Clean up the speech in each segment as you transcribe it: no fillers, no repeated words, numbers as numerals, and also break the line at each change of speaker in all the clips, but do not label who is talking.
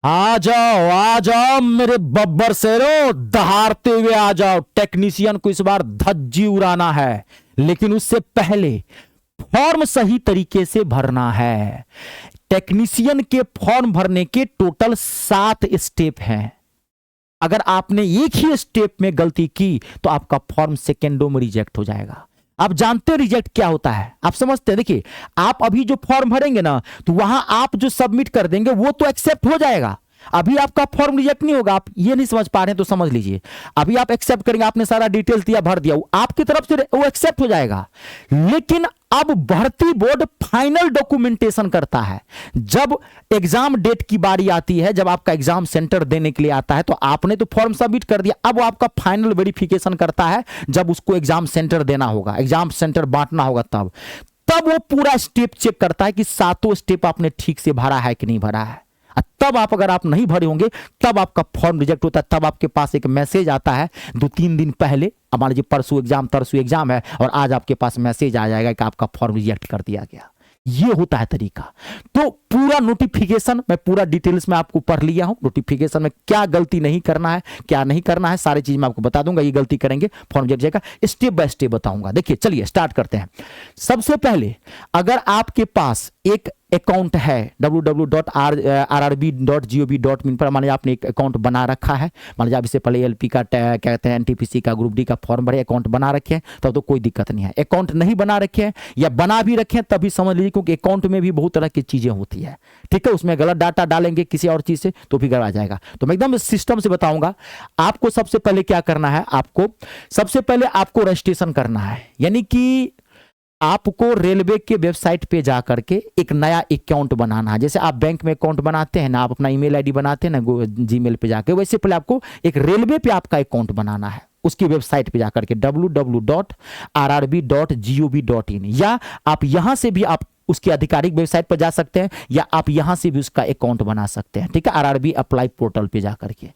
आ जाओ मेरे बब्बर शेरों, दहाड़ते हुए आ जाओ। टेक्नीशियन को इस बार धज्जी उड़ाना है, लेकिन उससे पहले फॉर्म सही तरीके से भरना है। टेक्नीशियन के फॉर्म भरने के टोटल 7 स्टेप हैं। अगर आपने एक ही स्टेप में गलती की तो आपका फॉर्म सेकेंडों में रिजेक्ट हो जाएगा। आप जानते हैं रिजेक्ट क्या होता है, आप समझते हैं। देखिए, आप अभी जो फॉर्म भरेंगे ना, तो वहां आप जो सबमिट कर देंगे वो तो एक्सेप्ट हो जाएगा। अभी आपका फॉर्म रिजेक्ट नहीं होगा। आप ये नहीं समझ पा रहे हैं तो समझ लीजिए, अभी आप एक्सेप्ट करेंगे, आपने सारा डिटेल्स दिया, भर दिया, आपकी तरफ से वो एक्सेप्ट हो जाएगा। लेकिन अब भर्ती बोर्ड फाइनल डॉक्यूमेंटेशन करता है। जब एग्जाम डेट की बारी आती है, जब आपका एग्जाम सेंटर देने के लिए आता है, तो आपने तो फॉर्म सबमिट कर दिया, अब वो आपका फाइनल वेरिफिकेशन करता है। जब उसको एग्जाम सेंटर देना होगा, एग्जाम सेंटर बांटना होगा, तब वो पूरा स्टेप चेक करता है कि 7 स्टेप आपने ठीक से भरा है कि नहीं भरा है। तब आप, अगर आप नहीं भरे होंगे, तब आपका फॉर्म रिजेक्ट होता है। तब आपके पास एक मैसेज आता है 2-3 दिन पहले। मान लीजिए परसों एग्जाम, तरसों एग्जाम है, और आज आपके पास मैसेज आ जाएगा कि आपका फॉर्म रिजेक्ट कर दिया गया। ये होता है तरीका। तो पूरा नोटिफिकेशन मैं पूरा डिटेल्स में आपको पढ़ लिया हूं। नोटिफिकेशन में क्या गलती नहीं करना है, क्या नहीं करना है, सारी चीज मैं आपको बता दूंगा। ये गलती करेंगे फॉर्म रिजेक्ट जाएगा, स्टेप बाय स्टेप बताऊंगा। देखिए, चलिए स्टार्ट करते हैं। सबसे पहले, अगर आपके पास एक अकाउंट है www.rrb.gov.in पर, मान लीजिए आपने एक अकाउंट बना रखा है। मान लीजिए आप इससे पहले एलपी का, क्या कहते हैं, एनटीपीसी का, ग्रुप डी का फॉर्म भरे, अकाउंट बना रखे हैं, तब तो कोई दिक्कत नहीं है। अकाउंट नहीं बना रखे हैं या बना भी रखे हैं, तभी समझ लीजिए, क्योंकि अकाउंट में भी बहुत तरह की चीजें होती है। ठीक है, उसमें गलत डाटा डालेंगे किसी और चीज से तो भी गड़बड़ा जाएगा। तो मैं एकदम सिस्टम से बताऊंगा। आपको सबसे पहले क्या करना है, आपको सबसे पहले आपको रजिस्ट्रेशन करना है। यानी कि आपको रेलवे के वेबसाइट पे जाकर के एक नया अकाउंट बनाना है। जैसे आप बैंक में अकाउंट बनाते हैं ना, आप अपना ईमेल आईडी बनाते हैं ना जीमेल पे जाकर, वैसे पहले आपको एक रेलवे पे आपका अकाउंट बनाना है। उसकी वेबसाइट पे जाकर के www.rrb.gov.in, या आप यहां से भी आप उसकी आधिकारिक वेबसाइट पर जा सकते हैं, या आप यहां से भी उसका अकाउंट बना सकते हैं। ठीक है, आरआरबी अप्लाई पोर्टल पे जाकर के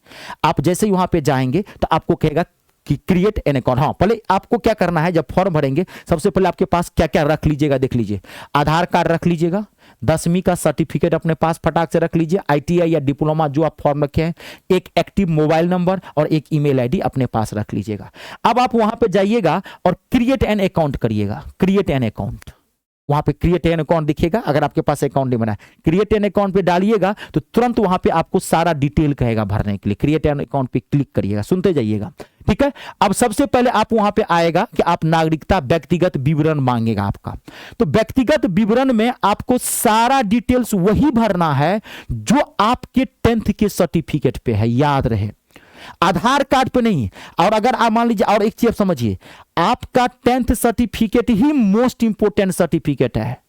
आप जैसे ही वहां पे जाएंगे तो आपको कहेगा कि क्रिएट एन अकाउंट। हाँ, पहले आपको क्या करना है, जब फॉर्म भरेंगे सबसे पहले आपके पास क्या क्या रख लीजिएगा, देख लीजिए। आधार कार्ड रख लीजिएगा, 10वीं का सर्टिफिकेट अपने पास फटाक से रख लीजिए, आईटीआई या डिप्लोमा जो आप फॉर्म रखे हैं, एक एक्टिव मोबाइल नंबर और एक ईमेल आईडी अपने पास रख लीजिएगा। अब आप वहां पे जाइएगा और क्रिएट एन अकाउंट करिएगा। क्रिएट एन अकाउंट, वहां पे क्रिएट एन अकाउंट दिखेगा। अगर आपके पास अकाउंट नहीं बना है, क्रिएट एन अकाउंट पे डालिएगा तो तुरंत वहां पे आपको सारा डिटेल कहेगा भरने के लिए। क्रिएट एन अकाउंट पे क्लिक करिएगा, सुनते जाइएगा। ठीक है, अब सबसे पहले आप वहां पे आएगा कि आप नागरिकता व्यक्तिगत विवरण मांगेगा आपका। तो व्यक्तिगत विवरण में आपको सारा डिटेल्स वही भरना है जो आपके 10th के सर्टिफिकेट पे है, याद रहे, आधार कार्ड पे नहीं। और अगर आप मान लीजिए, और एक चीज समझिए, आपका 10th सर्टिफिकेट ही मोस्ट इंपोर्टेंट सर्टिफिकेट है।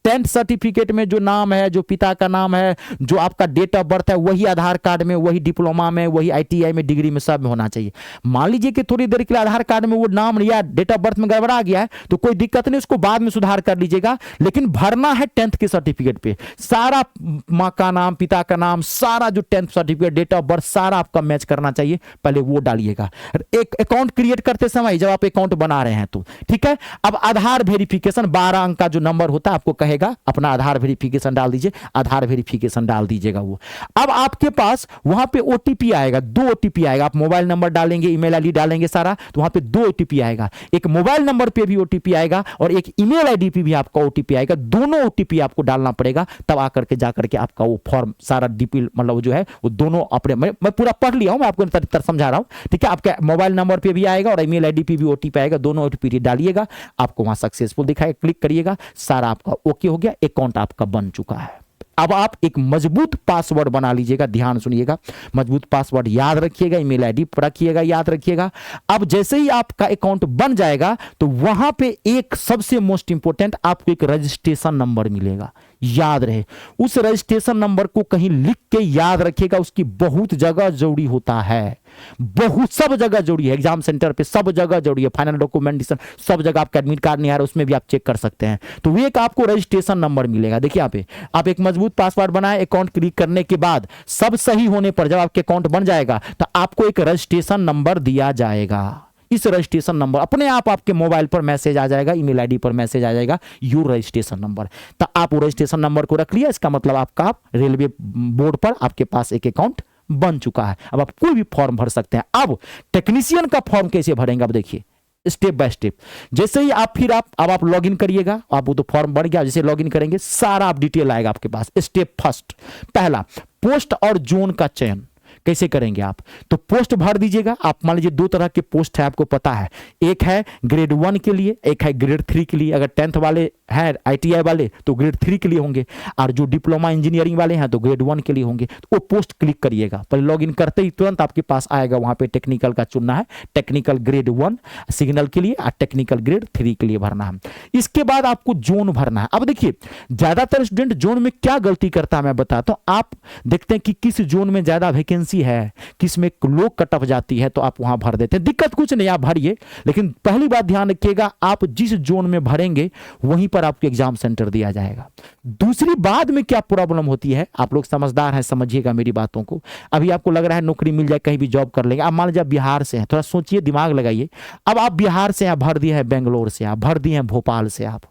10th सर्टिफिकेट में जो नाम है, जो पिता का नाम है, जो आपका डेट ऑफ बर्थ है, वही आधार कार्ड में, वही डिप्लोमा में, वही आईटीआई में, डिग्री में, सब में होना चाहिए। मान लीजिए कि थोड़ी देर के लिए आधार कार्ड में वो नाम या डेट ऑफ बर्थ में गड़बड़ा गया है तो कोई दिक्कत नहीं, उसको बाद में सुधार कर लीजिएगा। लेकिन भरना है 10th के सर्टिफिकेट पे सारा, माँ का नाम, पिता का नाम, सारा जो 10th certificate, date of birth, सारा आपका मैच करना चाहिए, पहले वो डालिएगा। एक अकाउंट क्रिएट करते समय, जब आप अकाउंट बना रहे हैं तो ठीक है। अब आधार वेरिफिकेशन, 12 अंक का जो नंबर होता है, आपको कहेगा अपना आधार वेरिफिकेशन डाल दीजिए, आधार वेरिफिकेशन डाल दीजिएगा वो। अब आपके पास वहां पे ओटीपी आएगा, 2 ओटीपी आएगा। आप मोबाइल नंबर डालेंगे, ईमेल आईडी डालेंगे सारा, तो वहां पे 2 ओटीपी आएगा। एक मोबाइल नंबर पे भी ओटीपी आएगा और एक ईमेल आईडी पे भी आपका ओटीपी आएगा। दोनों ओटीपी आपको डालना पड़ेगा, तब आकर के जाकर के आपका वो फॉर्म सारा डिटेल, मतलब जो है वो दोनों अपने, मैं पूरा पढ़ लिया हूं, मैं आपको तर समझा रहा हूं। ठीक है, आपके मोबाइल नंबर पे भी आएगा और ईमेल आईडी पे भी ओटीपी आएगा, दोनों ओटीपी डालिएगा, आपको वहां सक्सेसफुल दिखाएगा, क्लिक करिएगा, सारा आपका ओके हो गया, अकाउंट आपका बन चुका है। अब आप एक मजबूत पासवर्ड बना लीजिएगा, ध्यान सुनिएगा, मजबूत पासवर्ड याद रखिएगा, ईमेल आईडी रखिएगा, याद रखिएगा। अब जैसे ही आपका अकाउंट बन जाएगा तो वहां पे एक सबसे मोस्ट इंपोर्टेंट आपको एक रजिस्ट्रेशन नंबर मिलेगा, याद रहे। उस रजिस्ट्रेशन नंबर को कहीं लिख के याद रखिएगा, उसकी बहुत जगह जरूरी होता है, बहुत सब जगह जरूरी है। एग्जाम सेंटर पे सब जगह जरूरी है, फाइनल डॉक्यूमेंटेशन सब जगह। आपका एडमिट कार्ड नहीं आ रहा, उसमें भी आप चेक कर सकते हैं। तो वो एक आपको रजिस्ट्रेशन नंबर मिलेगा। देखिए यहाँ पे आप एक मजबूत पासवर्ड बनाए, अकाउंट क्लिक करने के बाद सब सही होने पर जब आपके अकाउंट बन जाएगा तो आपको एक रजिस्ट्रेशन नंबर दिया जाएगा। इस रजिस्ट्रेशन नंबर अपने आप आपके मोबाइल पर मैसेज आ जाएगा, ईमेल आईडी पर मैसेज आ जाएगा, योर रजिस्ट्रेशन नंबर। तो आप वो रजिस्ट्रेशन नंबर को रख लिया, इसका मतलब आपका रेलवे बोर्ड पर आपके पास एक अकाउंट बन चुका है। अब आप कोई भी फॉर्म भर सकते हैं। अब टेक्नीशियन का फॉर्म कैसे भरेंगे, अब देखिए स्टेप बाय स्टेप। जैसे ही आप लॉग इन करिएगा, आप वो तो फॉर्म भर गया, जैसे लॉग इन करेंगे सारा आप डिटेल आएगा आपके पास। स्टेप फर्स्ट, पहला पोस्ट और जोन का चयन कैसे करेंगे आप, तो पोस्ट भर दीजिएगा। आप मान लीजिए 2 तरह के पोस्ट है, आपको पता है, एक है ग्रेड 1 के लिए, एक है ग्रेड 3 के लिए। अगर 10th वाले हैं ITI वाले तो ग्रेड 3 के लिए होंगे, और जो डिप्लोमा इंजीनियरिंग वाले हैं तो ग्रेड 1 के लिए होंगे। तो वो पोस्ट क्लिक करिएगा, पर लॉग इन करते ही तुरंत आपके पास आएगा, वहां पे टेक्निकल का चुनना है, टेक्निकल ग्रेड 1 सिग्नल के लिए और टेक्निकल ग्रेड 3 के लिए भरना है। इसके बाद आपको जोन भरना है। अब देखिए ज्यादातर स्टूडेंट जोन में क्या गलती करता है मैं बताता हूं। आप देखते हैं कि किस जोन में ज्यादा वैकेंसी है, किस में लो कट ऑफ जाती है, तो आप वहां भर देते हैं। दिक्कत कुछ नहीं, आप भरिए, लेकिन पहली बात ध्यान रखिएगा, आप जिस जोन में भरेंगे वहीं पर आपको एग्जाम सेंटर दिया जाएगा। दूसरी बाद में क्या प्रॉब्लम होती है, आप लोग समझदार हैं, समझिएगा मेरी बातों को। अभी आपको लग रहा है नौकरी मिल जाए, कहीं भी जॉब कर लेंगे। आप मान लीजिए बिहार से हैं, थोड़ा सोचिए, दिमाग लगाइए। अब आप बिहार से आप भर दिए हैं, बेंगलोर से आप भर दिए हैं, भोपाल से आप।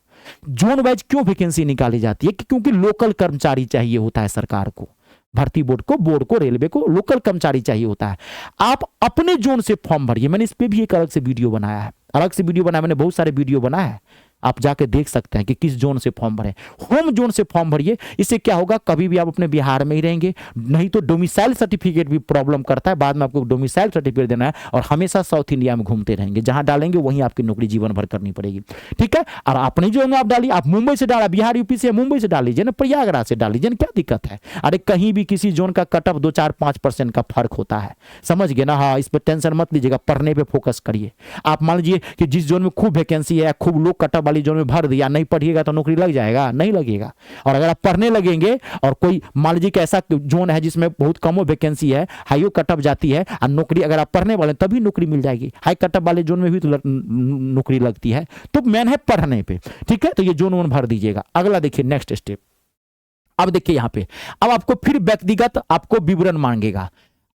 जोन वाइज क्यों वैकेंसी निकाली जाती है, क्योंकि लोकल कर्मचारी चाहिए होता है सरकार को, भर्ती बोर्ड को, रेलवे को लोकल कर्मचारी चाहिए होता है। आप अपने जोन से फॉर्म भरिए। मैंने इस पे भी एक अलग से वीडियो बनाया है, मैंने बहुत सारे वीडियो बनाया है, आप जाके देख सकते हैं कि किस जोन से फॉर्म भरें। होम जोन से फॉर्म भरिए। इससे क्या होगा, कभी भी आप अपने बिहार में ही रहेंगे, नहीं तो डोमिसाइल सर्टिफिकेट भी प्रॉब्लम करता है, बाद में आपको डोमिसाइल सर्टिफिकेट देना है, और हमेशा साउथ इंडिया में घूमते रहेंगे, जहां डालेंगे वहीं आपकी नौकरी जीवन भर करनी पड़ेगी। ठीक है, और अपनी जोन में आप डालिए, आप मुंबई से डाला, बिहार यूपी से, मुंबई से डाल लीजिए ना, प्रयागराज से डाल लीजिए ना, क्या दिक्कत है। अरे कहीं भी किसी जोन का कट ऑफ 2-4-5% का फर्क होता है, समझ गए ना। हाँ, इस पर टेंशन मत लीजिएगा, पढ़ने पर फोकस करिए। आप मान लीजिए कि जिस जोन में खूब वैकेंसी है, खूब लो कट ऑफ वाली जोन में भर दिया, नहीं पढ़िएगा तो नौकरी लग जाएगा, नहीं लगेगा। और अगर आप पढ़ने लगेंगे और कोई मान लीजिए कि ऐसा जोन है जिसमें बहुत कम वैकेंसी है, हाई कट ऑफ जाती है, और नौकरी अगर आप पढ़ने वाले तभी नौकरी मिल जाएगी। हाई कट ऑफ वाले जोन में भी तो नौकरी लगती है, तो मेन है पढ़ने पे। ठीक है, तो ये जोन वन भर दीजिएगा। अगला देखिए नेक्स्ट स्टेप। अब देखिए यहां पे अब आपको फिर व्यक्तिगत आपको विवरण मांगेगा।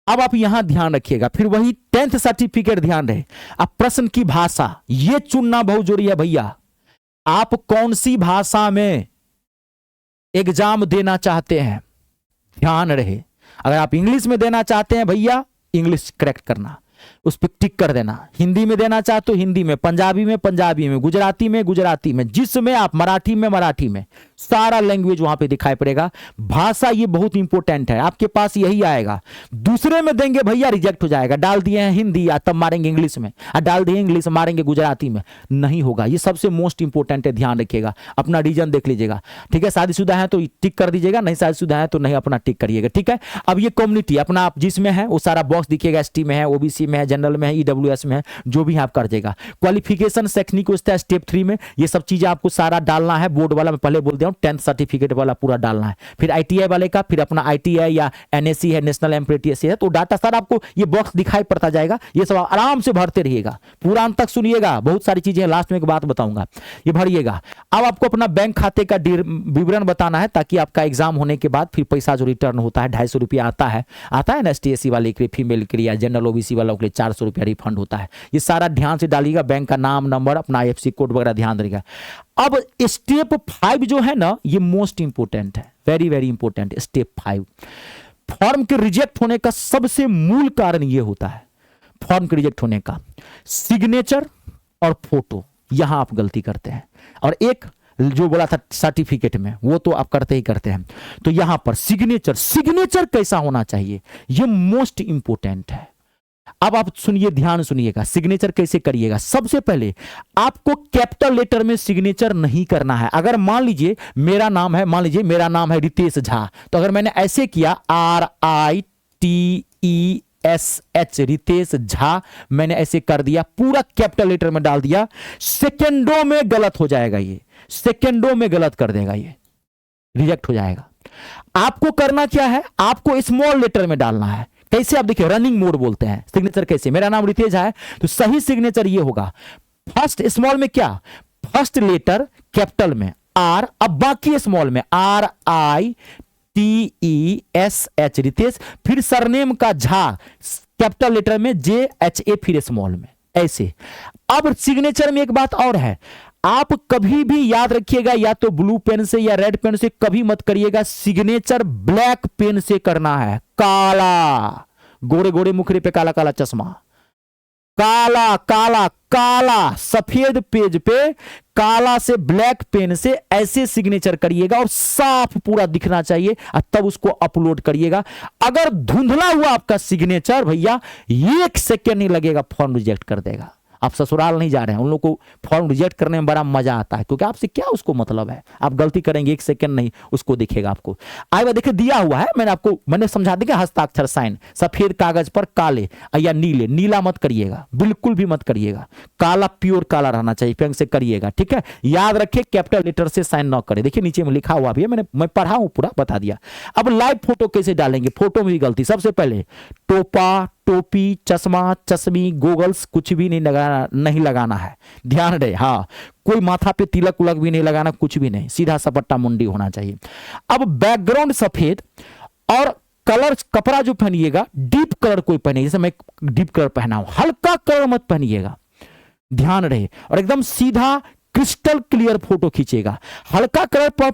अब आप यहां ध्यान रखिएगा, फिर वही 10th सर्टिफिकेट ध्यान रहे। अब प्रश्न की भाषा ये चुनना बहुत जरूरी है भैया। आप कौन सी भाषा में एग्जाम देना चाहते हैं, ध्यान रहे। अगर आप इंग्लिश में देना चाहते हैं भैया, इंग्लिश करेक्ट करना, उस पर टिक कर देना। हिंदी में देना चाहते हो हिंदी में, पंजाबी में पंजाबी में, गुजराती में गुजराती में, जिसमें आप मराठी में मराठी में, सारा लैंग्वेज वहां पे दिखाई पड़ेगा। भाषा ये बहुत इंपॉर्टेंट है, आपके पास यही आएगा। दूसरे में देंगे भैया रिजेक्ट हो जाएगा। डाल दिए हैं हिंदी या तब मारेंगे इंग्लिश में, और डाल दिए इंग्लिश मारेंगे गुजराती में, नहीं होगा। ये सबसे मोस्ट इंपॉर्टेंट है, ध्यान रखिएगा। अपना रीजन देख लीजिएगा, ठीक है। शादीशुदा है तो टिक कर दीजिएगा, नहीं शादीशुदा है तो नहीं, अपना टिक करिएगा, ठीक है। अब ये कम्युनिटी अपना आप जिसमें है वो सारा बॉक्स दिखेगा, ST में है, OBC में है, जनरल में है, EWS में है, जो भी आप कर देगा। क्वालिफिकेशन शैक्षणिक स्टेप 3 में ये सब चीजें आपको सारा डालना है। बोर्ड वाला मैं पहले बोल दिया हूं, 10th सर्टिफिकेट वाला पूरा डालना है। फिर ITI वाले का, फिर अपना ITI या NSC है, नेशनल एप्रेंटिस है, तो डाटा सारा आपको ये बॉक्स दिखाई पड़ता जाएगा। ये सब आराम से भरते रहिएगा, पूरा अंत तक सुनिएगा, बहुत सारी चीजें लास्ट में एक बात बताऊंगा, ये भरिएगा। अब आपको अपना बैंक खाते का विवरण बताना है, ताकि आपका एग्जाम होने के बाद फिर पैसा जो रिटर्न होता है 250 रुपया आता है ना, ST SC वाले के लिए, फीमेल के लिए या जनरल OBC वालों के लिए 400 रुपया रिफंड होता है। ये सारा ध्यान से डालिएगा, बैंक का नाम, नंबर, अपना IFSC कोड वगैरह ध्यान देगा। अब स्टेप 5 जो है ना, ये मोस्ट इंपोर्टेंट है, very very important. Step 5 form के रिजेक्ट होने का सबसे मूल कारण ये होता है, फॉर्म के रिजेक्ट होने का सिग्नेचर और फोटो, यहां आप गलती करते हैं। और एक जो बोला था सर्टिफिकेट में, वो तो आप करते ही करते हैं। तो यहां पर सिग्नेचर कैसा होना चाहिए, ये मोस्ट इंपोर्टेंट है। अब आप सुनिए, ध्यान सुनिएगा, सिग्नेचर कैसे करिएगा। सबसे पहले आपको कैपिटल लेटर में सिग्नेचर नहीं करना है। अगर मान लीजिए मेरा नाम है रितेश झा, तो अगर मैंने ऐसे किया RITESH रितेश झा, मैंने ऐसे कर दिया, पूरा कैपिटल लेटर में डाल दिया, सेकेंडों में गलत हो जाएगा, ये सेकेंडों में गलत कर देगा, ये रिजेक्ट हो जाएगा। आपको करना क्या है, आपको स्मॉल लेटर में डालना है। कैसे, आप देखिए रनिंग मोड बोलते हैं सिग्नेचर कैसे। मेरा नाम रितेश है, तो सही सिग्नेचर ये होगा, फर्स्ट स्मॉल में क्या, फर्स्ट लेटर कैपिटल में R, अब बाकी स्मॉल में RITESH रितेश, फिर सरनेम का झा कैपिटल लेटर में JHA, फिर स्मॉल में, ऐसे। अब सिग्नेचर में एक बात और है, आप कभी भी याद रखिएगा, या तो ब्लू पेन से या रेड पेन से कभी मत करिएगा, सिग्नेचर ब्लैक पेन से करना है। काला, गोरे गोरे मुखड़े पे काला काला चश्मा, काला काला काला सफेद पेज पे काला से ब्लैक पेन से ऐसे सिग्नेचर करिएगा और साफ पूरा दिखना चाहिए, और तब उसको अपलोड करिएगा। अगर धुंधला हुआ आपका सिग्नेचर भैया, 1 सेकेंड नहीं लगेगा, फॉर्म रिजेक्ट कर देगा। आप ससुराल नहीं जा रहे हैं, उन लोगों को फॉर्म रिजेक्ट करने में बड़ा मजा आता है, क्योंकि आपसे क्या उसको मतलब है, आप गलती करेंगे 1 सेकंड नहीं उसको दिखेगा आपको। आइए देखिए, दिया हुआ है, मैंने समझा दिया, हस्ताक्षर साइन सफेद कागज पर काले या नीले, नीला मत करिएगा, बिल्कुल भी मत करिएगा, काला प्योर काला रहना चाहिए, पेन से करिएगा, ठीक है। याद रखिए कैपिटल लेटर से साइन न करें, देखिए नीचे में लिखा हुआ भी है, मैं पढ़ा हूं पूरा, बता दिया। अब लाइव फोटो कैसे डालेंगे, फोटो में भी गलती। सबसे पहले टोपा, टोपी, चश्मा, चश्मी, गोगल्स कुछ भी नहीं लगाना है, ध्यान रहे। हाँ, कोई माथा पे तिलक उलक भी नहीं लगाना, कुछ भी नहीं, सीधा सपट्टा मुंडी होना चाहिए। अब बैकग्राउंड सफेद, और कलर कपड़ा जो पहनिएगा डीप कलर कोई पहनिए, जैसे मैं डीप कलर पहना हूं, हल्का कलर मत पहनिएगा, ध्यान रहे। और एकदम सीधा क्रिस्टल क्लियर फोटो खींचेगा। हल्का कलर पर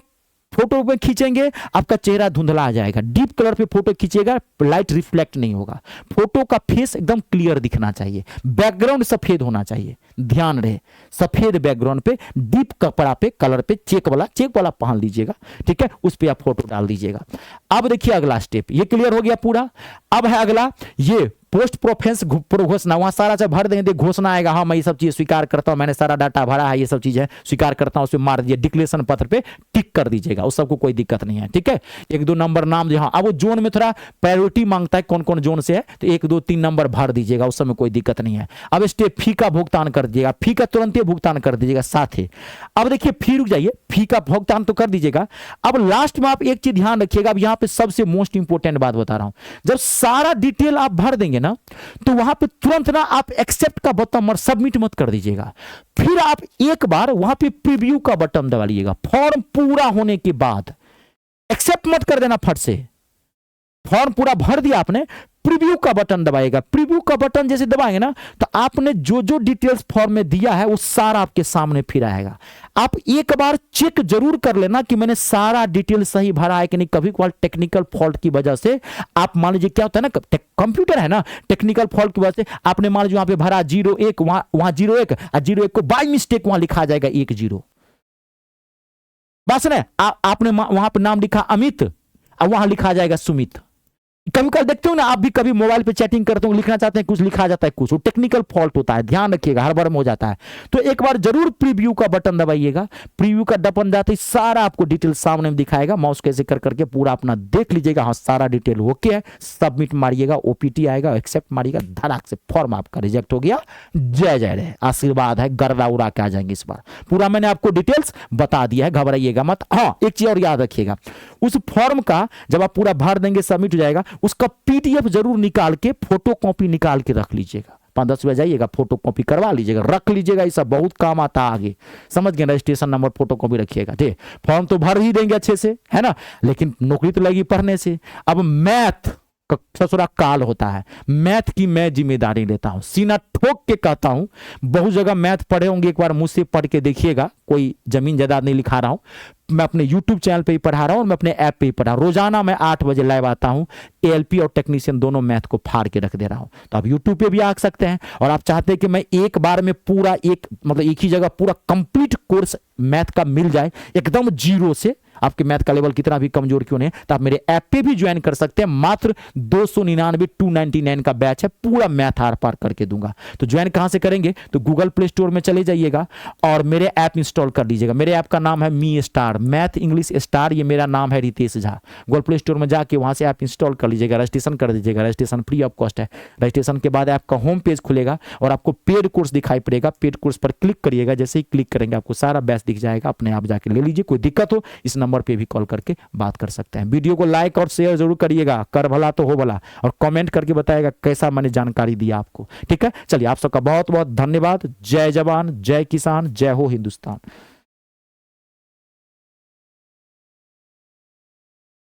फोटो पे खींचेंगे आपका चेहरा धुंधला आ जाएगा, डीप कलर पे फोटो खींचेगा लाइट रिफ्लेक्ट नहीं होगा, फोटो का फेस एकदम क्लियर दिखना चाहिए, बैकग्राउंड सफेद होना चाहिए, ध्यान रहे। सफेद बैकग्राउंड पे डीप कपड़ा पे कलर पे चेक वाला पहन लीजिएगा, ठीक है, उस पे आप फोटो डाल दीजिएगा। अब देखिए अगला स्टेप, ये क्लियर हो गया पूरा। अब है अगला ये पोस्ट प्रोफेंस घोषणा, वहां सारा जब भर देंगे घोषणा आएगा, हाँ मैं ये सब चीज स्वीकार करता हूं, मैंने सारा डाटा भरा है, ये सब चीजें स्वीकार करता हूं, उसमें मार दीजिए, डिक्लेरेशन पत्र पे टिक कर दीजिएगा, उस सबको कोई दिक्कत नहीं है, ठीक है। 1-2 नंबर नाम जो, हाँ अब वो जोन में थोड़ा प्रायोरिटी मांगता है, कौन कौन जोन से है, तो 1-2-3 नंबर भर दीजिएगा, उस समय कोई दिक्कत नहीं है। अब स्टेप फी का भुगतान कर दीजिएगा, फी का तुरंत भुगतान कर दीजिएगा साथ ही। अब देखिए फी, रुक जाइए, फी का भुगतान तो कर दीजिएगा। अब लास्ट में आप एक चीज ध्यान रखिएगा, अब यहां पे सबसे मोस्ट इंपोर्टेंट बात बता रहा हूं, जब सारा डिटेल आप भर देंगे ना, तो वहां पे तुरंत ना आप एक्सेप्ट का बटन और सबमिट मत कर दीजिएगा, फिर आप एक बार वहां पे प्रीव्यू का बटन दबा लीजिएगा। फॉर्म पूरा होने के बाद एक्सेप्ट मत कर देना फट से, फॉर्म पूरा भर दिया आपने, प्रीव्यू का बटन दबाएगा। प्रीव्यू का बटन जैसे दबाएंगे ना, तो आपने जो जो डिटेल्स फॉर्म में दिया है वो सारा आपके सामने फिर आएगा। आप एक बार चेक जरूर कर लेना कि मैंने सारा डिटेल सही भरा है कि नहीं। कभी कभार टेक्निकल फॉल्ट की वजह से आप मान लीजिए, क्या होता है ना, कंप्यूटर है ना, टेक्निकल फॉल्ट की वजह से आपने मान लीजिए वहां पे भरा 01, वहां 01 और 01 को बाय मिस्टेक वहां लिखा जाएगा 10। बस ना, आपने वहां पर नाम लिखा अमित और वहां लिखा जाएगा सुमित। कभी कभी देखते हो ना, आप भी कभी मोबाइल पे चैटिंग करते हो, लिखना चाहते हैं कुछ, लिखा जाता है कुछ, वो टेक्निकल फॉल्ट होता है, ध्यान रखिएगा, हड़बड़ में हो जाता है। तो एक बार जरूर प्रीव्यू का बटन दबाइएगा। प्रीव्यू का बटन जाते ही सारा आपको डिटेल सामने में दिखाएगा, माउस कैसे कर करके पूरा अपना देख लीजिएगा, हाँ सारा डिटेल ओके है, सबमिट मारिएगा, ओपीटी आएगा, एक्सेप्ट मारिएगा, धड़ाक से फॉर्म आपका रिजेक्ट हो गया। जय जय रहे, आशीर्वाद है, गर्रा उड़ा के आ जाएंगे इस बार। पूरा मैंने आपको डिटेल्स बता दिया है, घबराइएगा मत। हाँ एक चीज और याद रखिएगा, उस फॉर्म का जब आप पूरा भर देंगे, सबमिट हो जाएगा, उसका पीडीएफ जरूर निकाल के, फोटो कॉपी निकाल के रख लीजिएगा। 5-10 बजे जाइएगा, फोटो कॉपी करवा लीजिएगा, रख लीजिएगा, ये सब बहुत काम आता है आगे, समझ गए। रजिस्ट्रेशन नंबर फोटो कॉपी रखिएगा, ठीक। फॉर्म तो भर ही देंगे अच्छे से, है ना, लेकिन नौकरी तो लगी पढ़ने से। अब मैथ ससुरा काल होता है, मैथ की मैं जिम्मेदारी लेता हूं, सीना ठोक के कहता हूं। बहुत जगह मैथ पढ़े होंगे, एक बार मुझसे पढ़ के देखिएगा, कोई जमीन जायदाद नहीं लिखा रहा हूं, मैं अपने YouTube चैनल पे ही पढ़ा रहा हूं और मैं अपने ऐप पे ही पढ़ा। रोजाना मैं 8 बजे लाइव आता हूं, ALP और टेक्नीशियन दोनों मैथ को फाड़ के रख दे रहा हूं। तो आप YouTube पे भी आ सकते हैं, और आप चाहते हैं कि मैं एक बार में पूरा मतलब एक ही जगह पूरा कंप्लीट कोर्स मैथ का मिल जाए एकदम जीरो से, आपके मैथ का लेवल कितना भी कमजोर क्यों नहीं, तो आप मेरे ऐप पे भी ज्वाइन कर सकते हैं। मात्र 299 का बैच है, पूरा मैथ आर पार करके दूंगा। तो ज्वाइन कहां से करेंगे, तो गूगल प्ले स्टोर में चले जाइएगा और मेरे ऐप इंस्टॉल कर लीजिएगा। मेरे ऐप का नाम है ME Star, Math English Star, ये मेरा नाम है Ritesh Jha. Google Play Store में जाके वहां से ऐप इंस्टॉल कर लीजिएगा, रजिस्ट्रेशन कर दीजिएगा। रजिस्ट्रेशन फ्री ऑफ कॉस्ट है। रजिस्ट्रेशन के बाद आपका होम पेज खुलेगा और आपको पेड कोर्स दिखाई पड़ेगा। पेड कोर्स पर क्लिक करिएगा, जैसे ही क्लिक करेंगे आपको सारा बैच दिख जाएगा, अपने आप जाके ले लीजिए। कोई दिक्कत हो इस नंबर पे भी कॉल करके बात कर सकते हैं। वीडियो को लाइक और शेयर जरूर करिएगा, कर भला तो हो भला, और कमेंट करके बताइएगा कैसा मैंने जानकारी दिया आपको, ठीक है। चलिए आप सबका बहुत बहुत धन्यवाद। जय जवान, जय किसान, जय हो हिंदुस्तान।